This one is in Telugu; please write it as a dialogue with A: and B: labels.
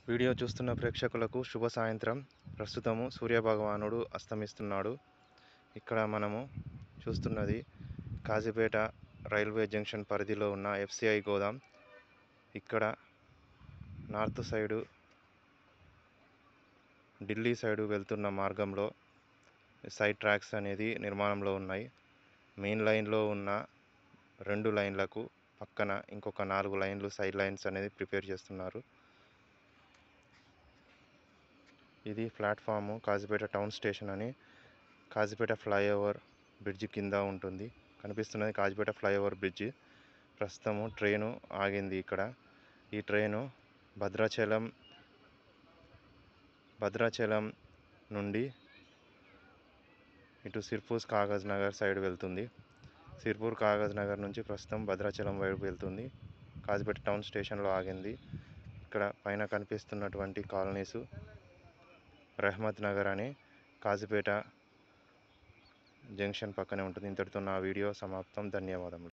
A: వీడియో చూస్తున్న ప్రేక్షకులకు శుభ సాయంత్రం. ప్రస్తుతము సూర్యభగవానుడు అస్తమిస్తున్నాడు. ఇక్కడ మనము చూస్తున్నది కాజీపేట రైల్వే జంక్షన్ పరిధిలో ఉన్న ఎఫ్సిఐ గోదాం. ఇక్కడ నార్త్ సైడు ఢిల్లీ సైడు వెళ్తున్న మార్గంలో సైడ్ ట్రాక్స్ అనేది నిర్మాణంలో ఉన్నాయి. మెయిన్ లైన్లో ఉన్న 2 లైన్లకు పక్కన ఇంకొక 4 లైన్లు సైడ్ లైన్స్ అనేది ప్రిపేర్ చేస్తున్నారు. ఇది ప్లాట్ఫాము కాజీపేట టౌన్ స్టేషన్ అని. కాజీపేట ఫ్లైఓవర్ బ్రిడ్జి కింద ఉంటుంది. కనిపిస్తున్నది కాజీపేట ఫ్లైఓవర్ బ్రిడ్జి. ప్రస్తుతము ట్రైను ఆగింది ఇక్కడ. ఈ ట్రైను భద్రాచలం నుండి ఇటు సిర్పూర్ కాగజ్ నగర్ సైడ్ వెళ్తుంది. సిర్పూర్ కాగజ్ నగర్ నుంచి ప్రస్తుతం భద్రాచలం వైపు వెళ్తుంది. కాజీపేట టౌన్ స్టేషన్లో ఆగింది. ఇక్కడ పైన కనిపిస్తున్నటువంటి కాలనీసు రహమత్ నగర్ అని కాజీపేట జంక్షన్ పక్కనే ఉంటుంది. ఇంతటితో నా వీడియో సమాప్తం. ధన్యవాదములు.